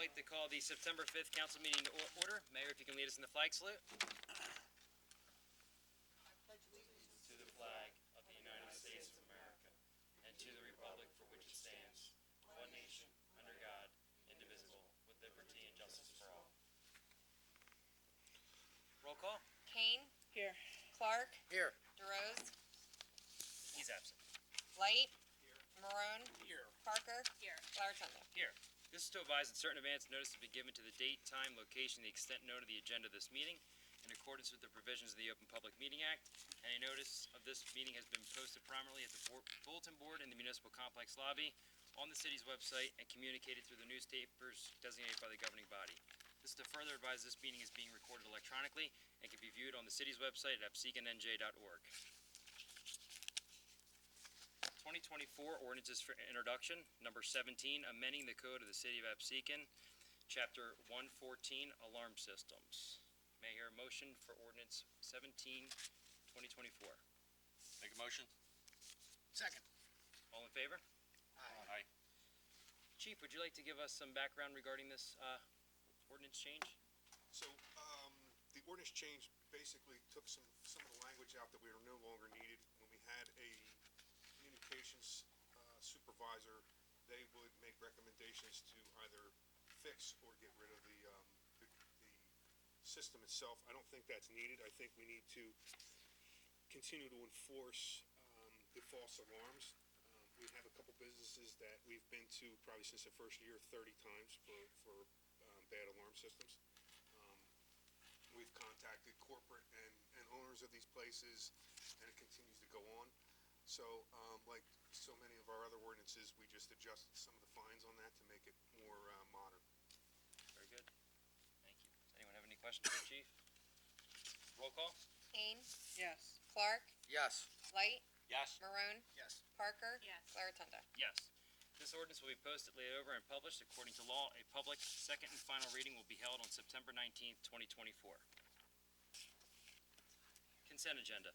like to call the September 5th council meeting to order. Mayor, if you can lead us in the flag salute. To the flag of the United States of America and to the republic for which it stands, one nation, under God, indivisible, with liberty and justice for all. Roll call. Kane. Here. Clark. Here. DeRose. He's absent. Light. Here. Marone. Here. Parker. Here. Laratondo. Here. This is to advise that certain advance notice has been given to the date, time, location, and the extent known of the agenda of this meeting in accordance with the provisions of the Open Public Meeting Act. Any notice of this meeting has been posted prominently at the bulletin board in the municipal complex lobby, on the city's website, and communicated through the newspapers designated by the governing body. This is to further advise this meeting is being recorded electronically and can be viewed on the city's website at abseconNJ.org. 2024 ordinances for introduction. Number 17, amending the code of the city of Absecon, chapter 114, alarm systems. May I hear a motion for ordinance 17, 2024? Make a motion? Second. All in favor? Aye. Chief, would you like to give us some background regarding this ordinance change? So, the ordinance change basically took some of the language out that we are no longer needed. When we had a communications supervisor, they would make recommendations to either fix or get rid of the system itself. I don't think that's needed. I think we need to continue to enforce the false alarms. We have a couple businesses that we've been to probably since the first year 30 times for bad alarm systems. We've contacted corporate and owners of these places, and it continues to go on. So, like so many of our other ordinances, we just adjusted some of the fines on that to make it more modern. Very good. Thank you. Does anyone have any questions for the chief? Roll call. Kane. Yes. Clark. Yes. Light. Yes. Marone. Yes. Parker. Yes. Laratondo. Yes. This ordinance will be posted, laid over, and published according to law. A public second and final reading will be held on September 19th, 2024. Consent agenda.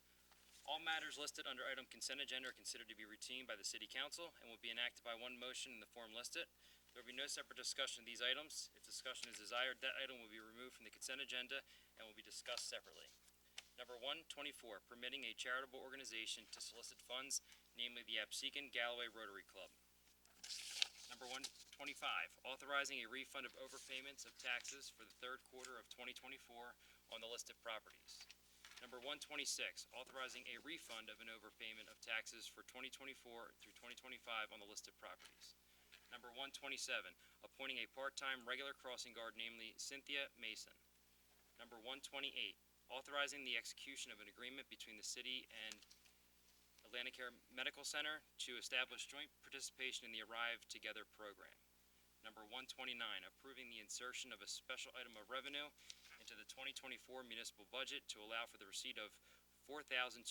All matters listed under item consent agenda are considered to be routine by the City Council and will be enacted by one motion in the form listed. There will be no separate discussion of these items. If discussion is desired, that item will be removed from the consent agenda and will be discussed separately. Number 124, permitting a charitable organization to solicit funds, namely the Absecon Galloway Rotary Club. Number 125, authorizing a refund of overpayments of taxes for the third quarter of 2024 on the listed properties. Number 126, authorizing a refund of an overpayment of taxes for 2024 through 2025 on the listed properties. Number 127, appointing a part-time regular crossing guard, namely Cynthia Mason. Number 128, authorizing the execution of an agreement between the city and Atlanticare Medical Center to establish joint participation in the Arrive Together program. Number 129, approving the insertion of a special item of revenue into the 2024 municipal budget to allow for the receipt of $4,200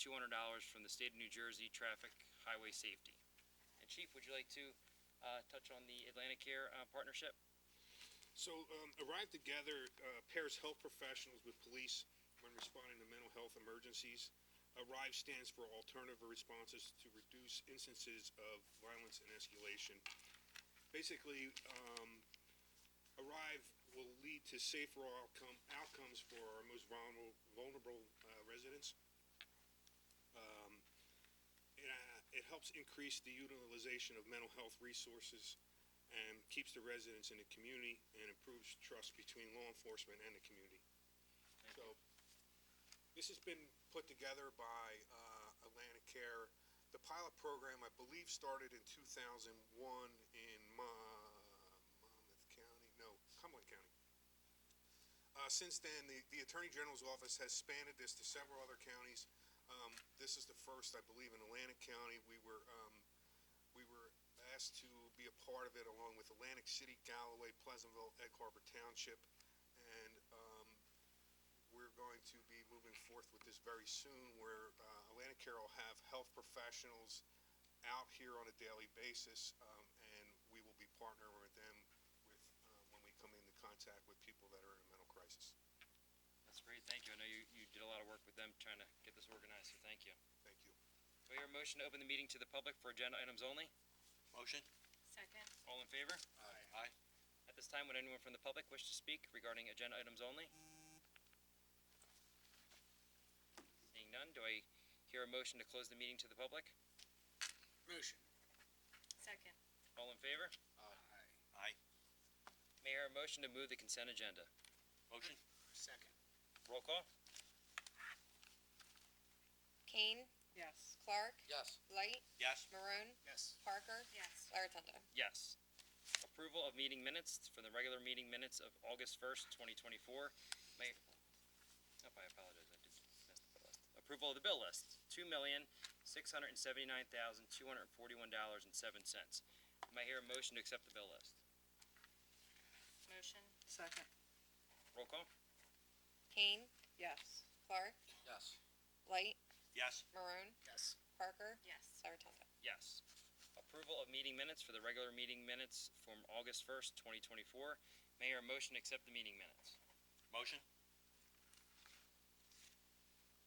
from the state of New Jersey Traffic Highway Safety. And Chief, would you like to touch on the Atlanticare partnership? So, Arrive Together pairs health professionals with police when responding to mental health emergencies. Arrive stands for Alternative Responses to Reduce Instances of Violence and Escalation. Basically, Arrive will lead to safer outcomes for our most vulnerable residents. It helps increase the utilization of mental health resources and keeps the residents in the community and improves trust between law enforcement and the community. So, this has been put together by Atlanticare. The pilot program, I believe, started in 2001 in Cumberland County. Since then, the Attorney General's office has expanded this to several other counties. This is the first, I believe, in Atlantic County. We were asked to be a part of it along with Atlantic City, Galloway, Pleasantville, Egg Harbor Township, and we're going to be moving forth with this very soon, where Atlanticare will have health professionals out here on a daily basis, and we will be partnering with them when we come into contact with people that are in a mental crisis. That's great, thank you. I know you did a lot of work with them trying to get this organized, so thank you. Thank you. Do I hear a motion to open the meeting to the public for agenda items only? Motion? Second. All in favor? Aye. At this time, would anyone from the public wish to speak regarding agenda items only? Seeing none, do I hear a motion to close the meeting to the public? Motion. Second. All in favor? Aye. May I hear a motion to move the consent agenda? Motion? Second. Roll call? Kane, Yes. Clark, Yes. Light, Yes. Maroon, Yes. Parker. Yes. Larotunda. Yes. Approval of meeting minutes for the regular meeting minutes of August 1st, 2024. May, oh, I apologize, I did miss the bill list. Approval of the bill list, $2,679,241.07. May I hear a motion to accept the bill list? Motion. Second. Roll call? Kane, Yes. Clark, Yes. Light, Yes. Maroon, Yes. Parker. Yes. Larotunda. Yes. Approval of meeting minutes for the regular meeting minutes from August 1st, 2024. May I hear a motion to accept the meeting minutes? Motion?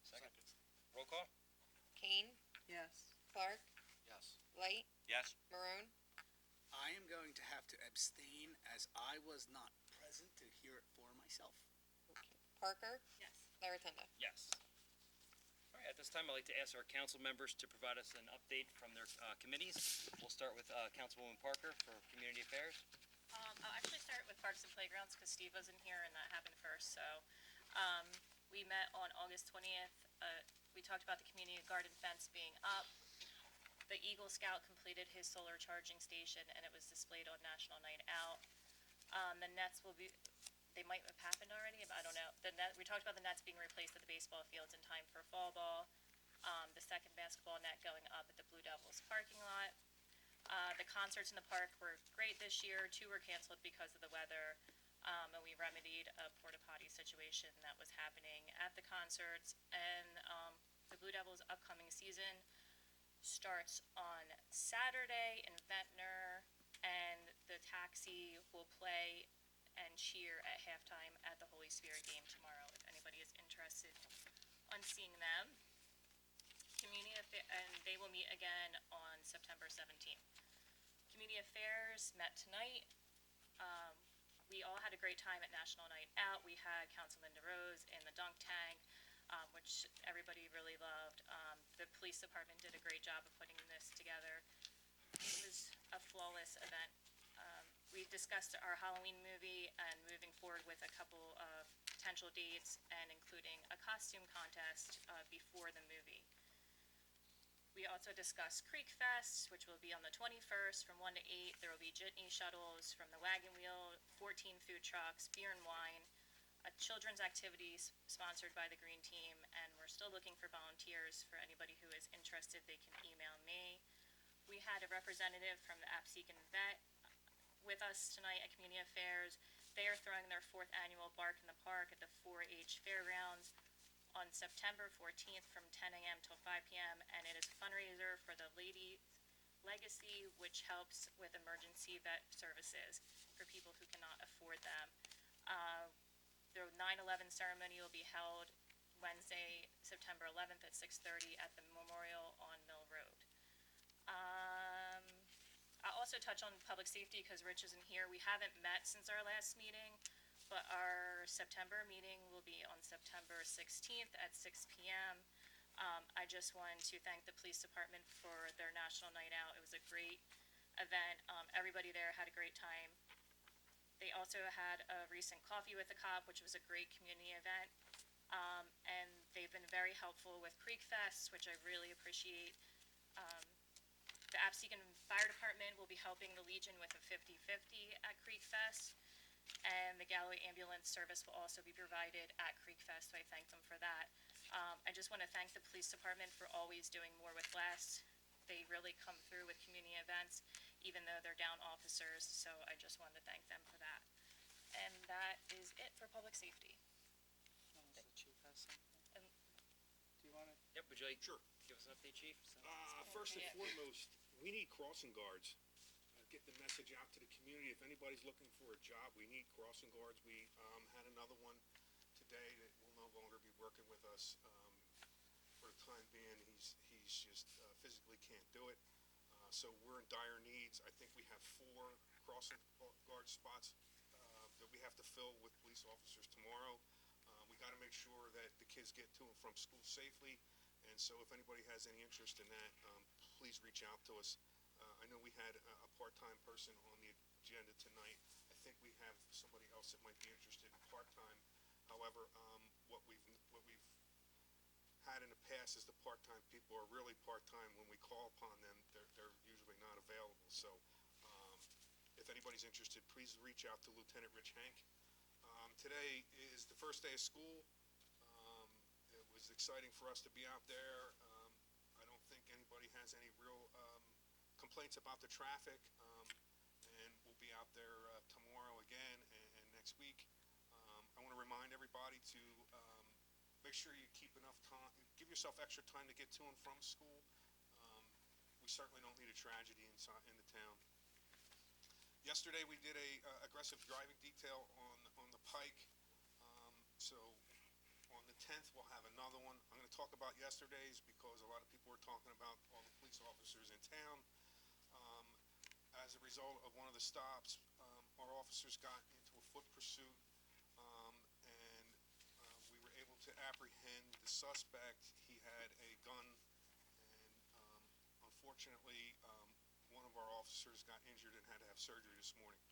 Second. Roll call? Kane, Yes. Clark, Yes. Light, Yes. Maroon, I am going to have to abstain as I was not present to hear it for myself. Parker. Yes. Larotunda. Yes. All right, at this time, I'd like to ask our council members to provide us an update from their committees. We'll start with Councilwoman Parker for Community Affairs. I'll actually start with Parks and Playgrounds because Steve wasn't here and that happened first. So we met on August 20th. We talked about the community garden fence being up. The Eagle Scout completed his solar charging station and it was displayed on National Night Out. The nets will be, they might have happened already, but I don't know. We talked about the nets being replaced at the baseball fields in time for fall ball. The second basketball net going up at the Blue Devils parking lot. The concerts in the park were great this year. 2 were canceled because of the weather, and we remedied a porta potty situation that was happening at the concerts. And the Blue Devils' upcoming season starts on Saturday in Ventnor, and the Taxi will play and cheer at halftime at the Holy Spirit game tomorrow. If anybody is interested on seeing them. And they will meet again on September 17th. Community Affairs met tonight. We all had a great time at National Night Out. We had Councilman DeRose in the dunk tank, which everybody really loved. The police department did a great job of putting this together. It was a flawless event. We discussed our Halloween movie and moving forward with a couple of potential dates and including a costume contest before the movie. We also discussed Creek Fest, which will be on the 21st from 1 to 8. There will be jitney shuttles from the Wagon Wheel, 14 food trucks, beer and wine, a children's activities sponsored by the Green Team, and we're still looking for volunteers. For anybody who is interested, they can email me. We had a representative from the Absecon Vet with us tonight at Community Affairs. They are throwing their 4th annual Bark in the Park at the 4-H Fairgrounds on September 14th from 10 a.m. till 5 p.m. and it is a fundraiser for the Lady Legacy, which helps with emergency vet services for people who cannot afford them. The 9/11 ceremony will be held Wednesday, September 11th at 6:30 at the Memorial on Mill Road. I'll also touch on public safety because Rich isn't here. We haven't met since our last meeting. But our September meeting will be on September 16th at 6 p.m. I just wanted to thank the police department for their National Night Out. It was a great event. Everybody there had a great time. They also had a recent Coffee with a Cop, which was a great community event. And they've been very helpful with Creek Fest, which I really appreciate. The Absecon Fire Department will be helping the Legion with a 50-50 at Creek Fest. And the Galloway Ambulance Service will also be provided at Creek Fest, so I thank them for that. I just want to thank the police department for always doing more with less. They really come through with community events, even though they're down officers, so I just wanted to thank them for that. And that is it for public safety. The chief has something. And Do you want to? Yep, would you like Sure. give us an update, Chief? First and Yeah. foremost, we need crossing guards. Get the message out to the community. If anybody's looking for a job, we need crossing guards. We had another one today that will no longer be working with us for the time being. He's just physically can't do it. So we're in dire needs. I think we have 4 crossing guard spots we have to fill with police officers tomorrow. We gotta make sure that the kids get to and from school safely, and so if anybody has any interest in that, please reach out to us. I know we had a part-time person on the agenda tonight. I think we have somebody else that might be interested in part-time. However, what we've had in the past is the part-time people are really part-time. When we call upon them, they're usually not available. So, if anybody's interested, please reach out to Lieutenant Rich Hank. Today is the first day of school. It was exciting for us to be out there. I don't think anybody has any real complaints about the traffic, and we'll be out there tomorrow again and next week. I want to remind everybody to make sure you keep enough time, give yourself extra time to get to and from school. We certainly don't need a tragedy in the town. Yesterday we did a aggressive driving detail on the Pike. So on the 10th we'll have another one. I'm going to talk about yesterday's because a lot of people were talking about all the police officers in town. As a result of one of the stops, our officers got into a foot pursuit, and we were able to apprehend the suspect. He had a gun, and unfortunately, one of our officers got injured and had to have surgery this morning.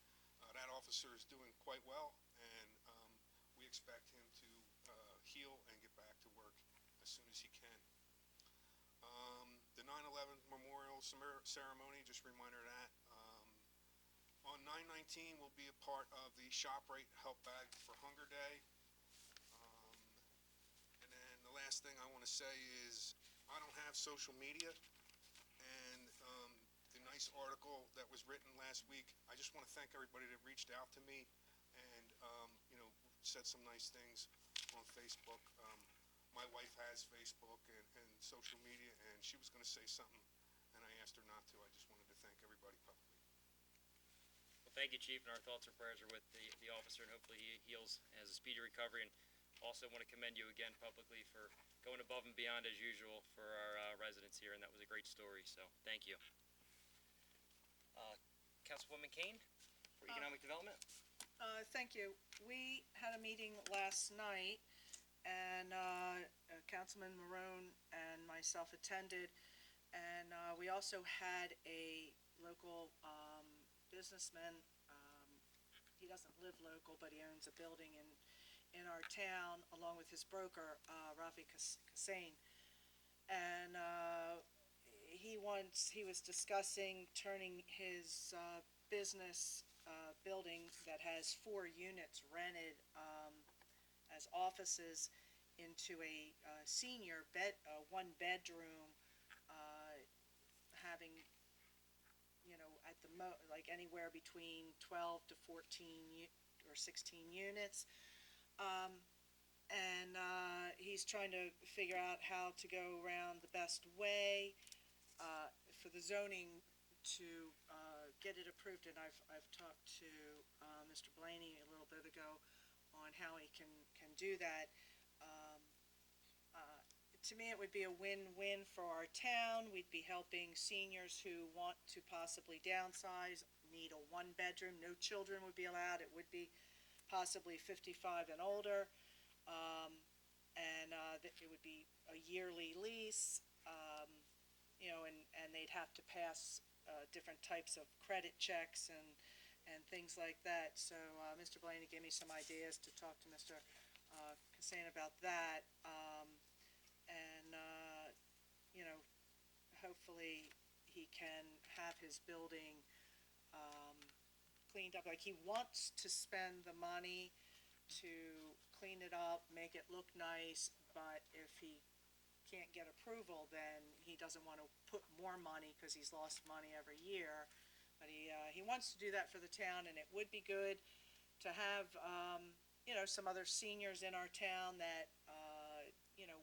That officer is doing quite well, and we expect him to heal and get back to work as soon as he can. The 9/11 memorial ceremony, just a reminder of that. On 9/19, we'll be a part of the ShopRite Help Bag for Hunger Day. And then the last thing I want to say is I don't have social media, and the nice article that was written last week, I just want to thank everybody that reached out to me and said some nice things on Facebook. My wife has Facebook and social media, and she was going to say something, and I asked her not to. I just wanted to thank everybody publicly. Well, thank you, Chief, and our thoughts and prayers are with the officer, and hopefully he heals and has a speedy recovery. And also want to commend you again publicly for going above and beyond as usual for our residents here, and that was a great story, so thank you. Councilwoman Kane for Economic Development. Thank you. We had a meeting last night, and Councilman Marone and myself attended, and we also had a local businessman. He doesn't live local, but he owns a building in our town, along with his broker, Rafi Kassain. And he was discussing turning his business building that has 4 units rented as offices into a senior one-bedroom, having, at the like anywhere between 12 to 14 or 16 units. And he's trying to figure out how to go around the best way for the zoning to get it approved. And I've talked to Mr. Blaney a little bit ago on how he can do that. To me, it would be a win-win for our town. We'd be helping seniors who want to possibly downsize, need a one-bedroom. No children would be allowed. It would be possibly 55 and older. And it would be a yearly lease, and they'd have to pass different types of credit checks and things like that. So Mr. Blaney gave me some ideas to talk to Mr. Kassain about that. Hopefully he can have his building cleaned up. Like, he wants to spend the money to clean it up, make it look nice, but if he can't get approval, then he doesn't want to put more money because he's lost money every year. But he wants to do that for the town, and it would be good to have some other seniors in our town that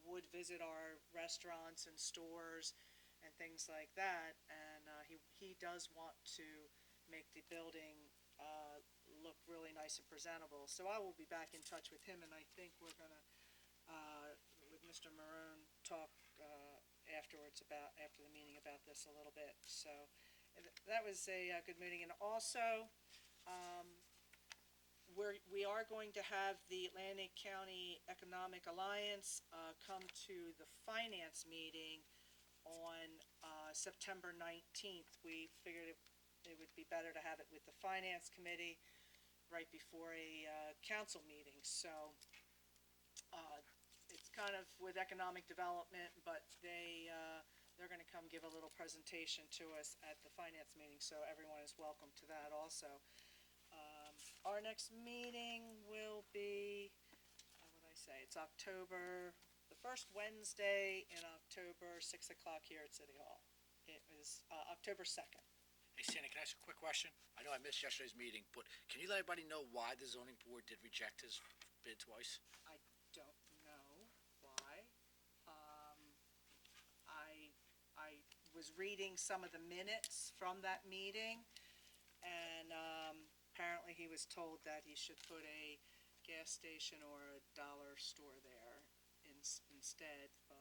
would visit our restaurants and stores and things like that. And he does want to make the building look really nice and presentable. So I will be back in touch with him, and I think we're going to, with Mr. Marone, talk afterwards after the meeting about this a little bit. So that was a good meeting. And also, we are going to have the Atlantic County Economic Alliance, come to the finance meeting on, September 19th. We figured it would be better to have it with the finance committee right before a, council meeting, so, it's kind of with economic development, but they're gonna come give a little presentation to us at the finance meeting, so everyone is welcome to that also. Our next meeting will be, what would I say, it's October, the first Wednesday in October, 6 o'clock here at City Hall. It was, October 2nd. Hey, Sandy, can I ask a quick question? I know I missed yesterday's meeting, but can you let everybody know why the zoning board did reject his bid twice? I don't know why. I was reading some of the minutes from that meeting, and, apparently he was told that he should put a gas station or a dollar store there instead, but,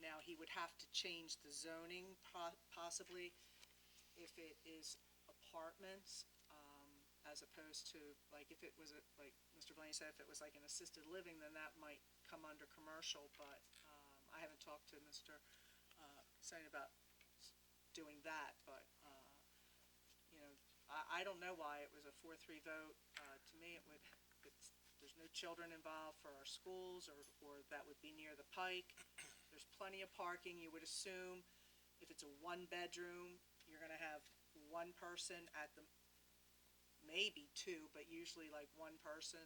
now he would have to change the zoning possibly if it is apartments, as opposed to, like, if it was, like Mr. Blaney said, if it was like an assisted living, then that might come under commercial, but, I haven't talked to Mr. Saying about doing that, but, you know, I don't know why it was a 4-3 vote. To me, there's no children involved for our schools, or that would be near the pike. There's plenty of parking. You would assume if it's a one-bedroom, you're gonna have one person at the, maybe two, but usually like one person,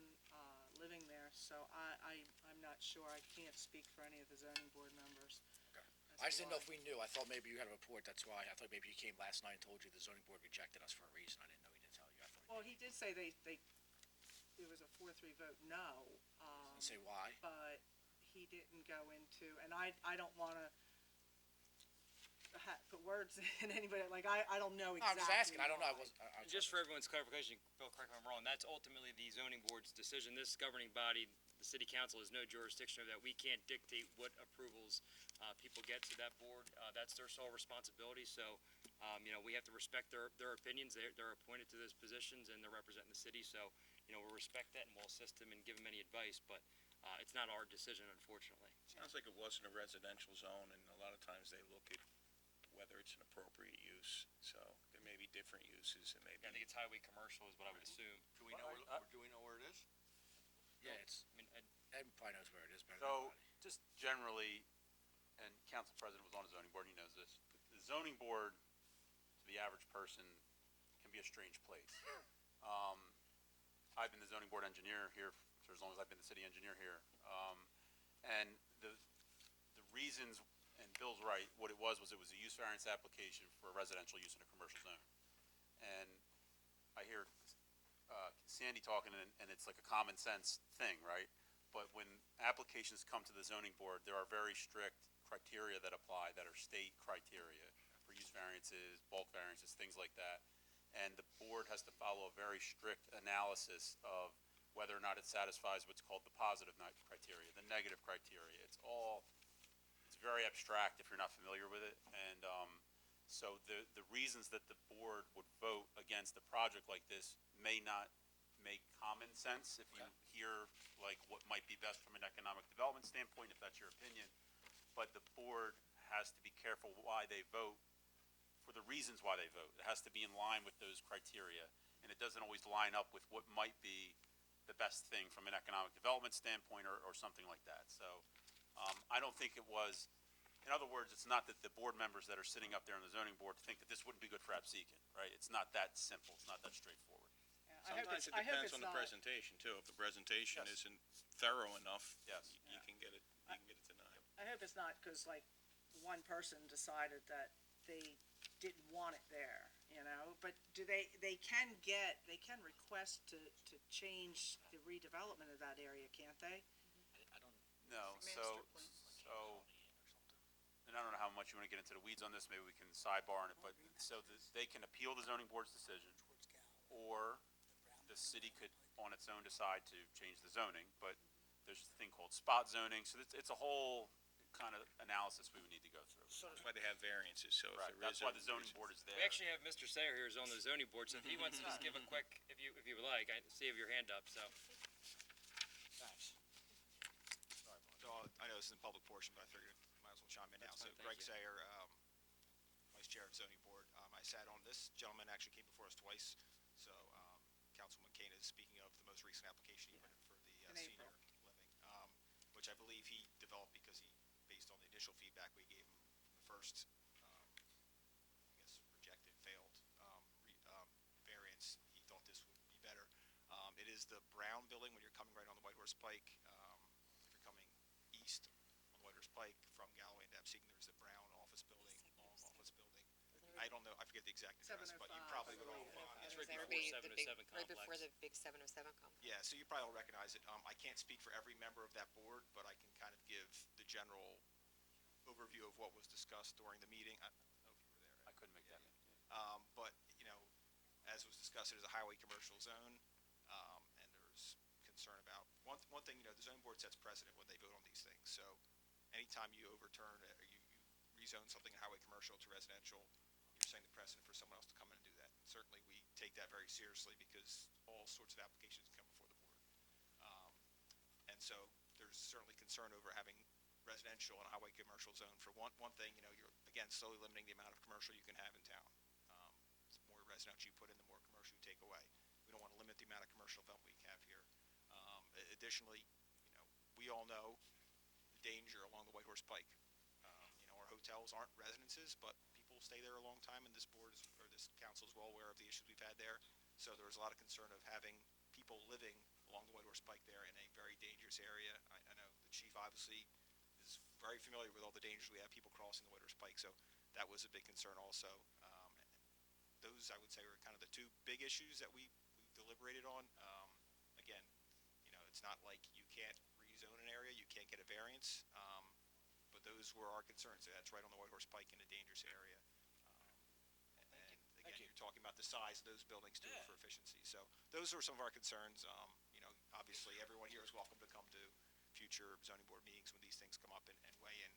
living there. So I'm not sure. I can't speak for any of the zoning board members. Okay. as I to just didn't know why. if we knew. I thought maybe you had a report, that's why. I thought maybe he came last night and told you the zoning board rejected us for a reason. I didn't know he did tell you. I thought Well, he did say it was a 4-3 vote no, he didn't say why. but he didn't go into, and I don't wanna put words in anybody, like, I don't know No, exactly. I'm just asking. I don't know. I why. was. And just for everyone's clarification, Bill, correct me if I'm wrong, that's ultimately the zoning board's decision. This governing body, the city council, has no jurisdiction over that. We can't dictate what approvals people get to that board. That's their sole responsibility, so, you know, we have to respect their opinions. They're appointed to those positions, and they're representing the city, so, you know, we'll respect that, and we'll assist them and give them any advice, but it's not our decision, unfortunately. Sounds like it wasn't a residential zone, and a lot of times they look at whether it's an appropriate use, so there may be different uses, and maybe. I think it's highway commercial is what I would assume. Do we know where it is? Yeah, it's. I mean, Ed probably knows where it is better than So, anybody. just generally, and council president was on the zoning board, he knows this, the zoning board, to the average person, can be a strange place. I've been the zoning board engineer here for as long as I've been the city engineer here. And the reasons, and Bill's right, what it was a use variance application for a residential use in a commercial zone. And I hear Sandy talking, and it's like a common sense thing, right? But when applications come to the zoning board, there are very strict criteria that apply that are state criteria for use variances, bulk variances, things like that. And the board has to follow a very strict analysis of whether or not it satisfies what's called the positive criteria, the negative criteria. It's very abstract if you're not familiar with it. And so the reasons that the board would vote against a project like this may not make common sense if you hear like what might be best from an economic development standpoint, if that's your opinion. But the board has to be careful why they vote, for the reasons why they vote. It has to be in line with those criteria, and it doesn't always line up with what might be the best thing from an economic development standpoint or something like that. So I don't think it was, in other words, it's not that the board members that are sitting up there on the zoning board think that this wouldn't be good for Absecon, right? It's not that simple. It's not that straightforward. Yeah, Sometimes it I hope depends on the not. presentation too. If the presentation Yes. isn't thorough enough, Yes. you can get it, denied. I hope it's not because like one person decided that they didn't want it there, you know? But do they can request to change the redevelopment of that area, can't they? I don't. No, Master so, and I don't know how much you want to get into the weeds on this, maybe we can sidebar on it, but, so they can appeal the zoning board's decision, or the city could, on its own, decide to change the zoning, but there's a thing called spot zoning, so it's a whole kind of analysis we would need to go through. So why they have variances, so if Right, there that's is. why the zoning board is there. We actually have Mr. Sayer here who's on the zoning board, so if he wants to just give a quick, if you would like, I see you have your hand up, so. Thanks. So I know this is in public portion, but I figured I might as well chime in now. That's So fine, Greg thank you. Sayer, Vice Chair of Zoning Board. I sat on, this gentleman actually came before us twice. So Councilman Kane is speaking of the most recent application he put in for the In senior April. living, which I believe he developed because he, based on the initial feedback we gave him from the first, I guess, rejected, failed variance, he thought this would be better. It is the brown building when you're coming right on the White Horse Pike. If you're coming east on White Horse Pike from Galloway to Absecon, there's a brown office building, long office building. I don't know, I forget the exact address, but you 705, probably I would all. believe. It's It was right before everybody- 707 Right before complex. the big 707 complex. Yeah, so you probably all recognize it. I can't speak for every member of that board, but I can kind of give the general overview of what was discussed during the meeting. I don't know if you were there. I couldn't make that meeting. But, you know, as was discussed, it is a highway commercial zone, and there's concern about, one thing, you know, the zoning board sets precedent when they vote on these things. So anytime you overturn it, or you rezone something in highway commercial to residential, you're setting the precedent for someone else to come in and do that. And certainly, we take that very seriously because all sorts of applications come before the board. And so there's certainly concern over having residential and a highway commercial zone. For one thing, you know, you're, again, slowly limiting the amount of commercial you can have in town. The more residential you put in, the more commercial you take away. We don't want to limit the amount of commercial development we have here. Additionally, you know, we all know the danger along the White Horse Pike. You know, our hotels aren't residences, but people stay there a long time, and this board is, or this council is well aware of the issues we've had there. So there was a lot of concern of having people living along the White Horse Pike there in a very dangerous area. I know the chief obviously is very familiar with all the dangers we have people crossing the White Horse Pike, so that was a big concern also. Those, I would say, were kind of the two big issues that we deliberated on. Again, you know, it's not like you can't rezone an area, you can't get a variance, but those were our concerns. That's right on the White Horse Pike in a dangerous area. And again, you. you're talking about the size of those buildings too Yeah. for efficiency. So those are some of our concerns. You know, obviously, everyone here is welcome to come to future zoning board meetings when these things come up and weigh in.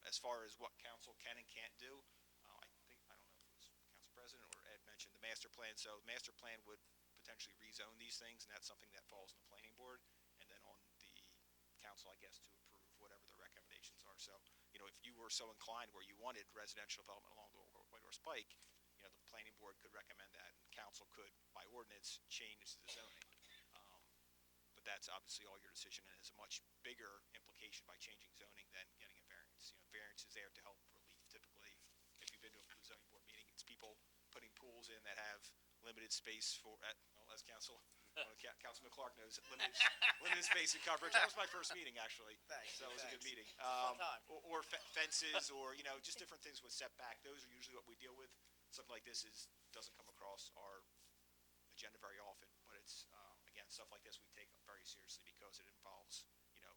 As far as what council can and can't do, I think, I don't know if it was council president or Ed mentioned the master plan. So the master plan would potentially rezone these things, and that's something that falls on the planning board, and then on the council, I guess, to approve whatever the recommendations are. So, you know, if you were so inclined where you wanted residential development along the White Horse Pike, you know, the planning board could recommend that, and council could, by ordinance, change the zoning. But that's obviously all your decision, and is a much bigger implication by changing zoning than getting a variance. You know, variance is there to help relief typically. If you've been to a zoning board meeting, it's people putting pools in that have limited space for, well, as Councilman Clark knows, limited space and coverage. That was my first meeting, actually. Thanks, So it was a good thanks. meeting. Fun time. Or fences, or, you know, just different things with setback. Those are usually what we deal with. Something like this doesn't come across our agenda very often, but it's, again, stuff like this we take very seriously because it involves, you know,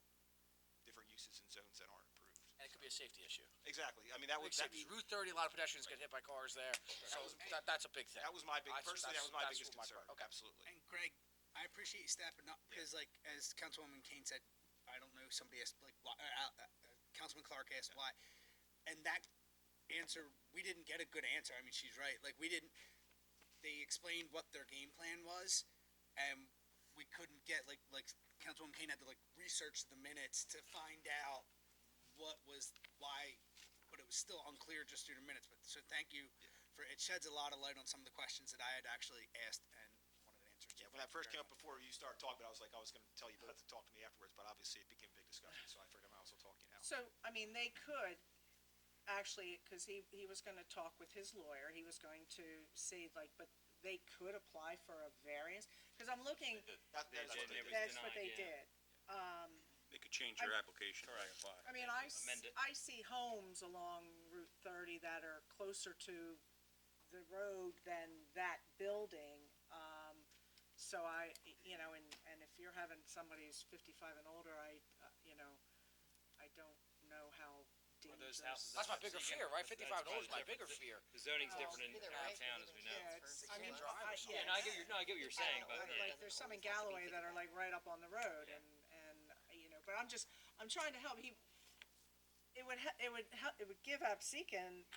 different uses in zones that aren't approved. And it could be a safety issue. Exactly. I mean, that would, Big safety. Route 30, a lot of pedestrians get hit by cars there, so that's a big thing. that was my big, That's- personally, that was my that's biggest my concern. part. Okay. Absolutely. And Greg, I appreciate you stepping up, because like, as Councilwoman Kane said, I don't know, somebody asked, like, why, Councilman Clark asked why, and that answer, we didn't get a good answer. I mean, she's right, like, we didn't, they explained what their game plan was, and we couldn't get, like Councilwoman Kane had to, like, research the minutes to find out what was, why, but it was still unclear just through the minutes, but, so thank you for, it sheds a lot of light on some of the questions that I had actually asked and wanted answers to. Yeah, when that first came up before you started talking about it, I was gonna tell you both to talk to me afterwards, but obviously it became a big discussion, so I figured I might as well talk to you now. So, I mean, they could, actually, because he was gonna talk with his lawyer, he was going to see, like, but they could apply for a variance, because I'm looking, That's They what did, they it did. was that's what they denied, yeah. did. They could change your application to apply. I mean, Amend it. I see homes along Route 30 that are closer to the road than that building. So I, you know, and if you're having somebody who's 55 and older, you know, I don't know how Or those dangerous. houses. That's my bigger so fear, you right? that's 55 and older is my different. bigger fear. The zoning's Oh. different in Either way, downtown, as we know. Yeah, it's, I mean, drive or something. yeah, Yeah, no, I get what you're saying, but yeah. like, there's some in Galloway that are like right up on the road, Yeah. and, you know, but I'm trying to help, it would give Absecon,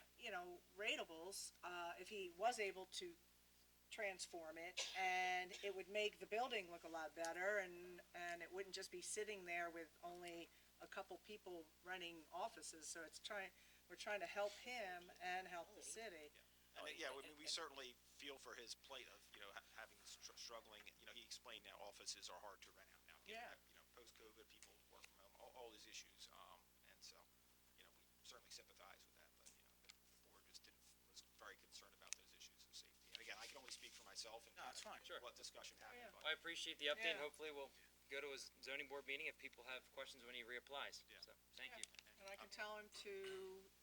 ratables, if he was able to transform it, and it would make the building look a lot better, and it wouldn't just be sitting there with only a couple people renting offices, so we're trying to help him and help the city. I mean, yeah, we certainly feel for his plight of, having, struggling, he explained now offices are hard to rent out now. Yeah. Post-COVID, people work from home, all these issues, and so, we certainly sympathize with that, but, the board just was very concerned about those issues of safety. And again, I can only speak for myself and No, it's fine. Sure. what discussion happened, Yeah. but. I appreciate the update, and Yeah. hopefully we'll go to his zoning board meeting if people have questions when he reapplies. Yeah. So, thank you. And I can tell him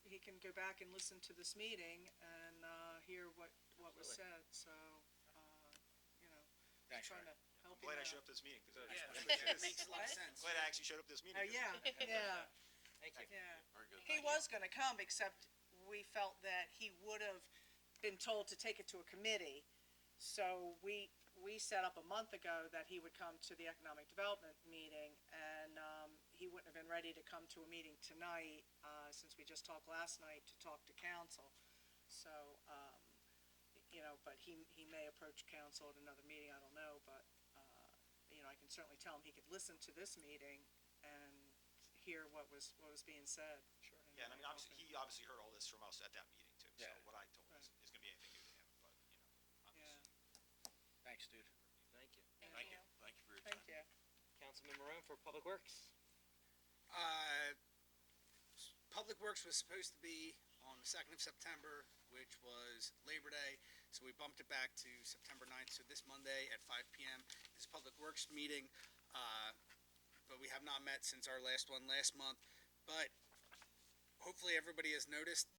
he can go back and listen to this meeting and, hear what was Absolutely. said, so, Thanks, trying Frank. to help I'm glad him I showed out. up this meeting, because It makes a lot of sense. glad I actually showed up this meeting. Oh, yeah, yeah, Thank you. yeah. Very good. He was gonna come, except we felt that he would have been told to take it to a committee. So we set up a month ago that he would come to the economic development meeting, and, he wouldn't have been ready to come to a meeting tonight, since we just talked last night to talk to council. So, but he may approach council at another meeting, I don't know, but, I can certainly tell him he could listen to this meeting and hear what was being said. Sure. Yeah, and I mean, obviously, he obviously heard all this from us at that meeting too, so Yeah. what I told him is gonna be anything new to him, but, I'm Yeah, just. Thanks, dude. Thank you. Thank you. Thank you for your time. thank you. Councilman Marone for Public Works. Public Works was supposed to be on the 2nd of September, which was Labor Day, so we bumped it back to September 9th, so this Monday at 5 PM is Public Works meeting, but we have not met since our last one last month, but hopefully everybody has noticed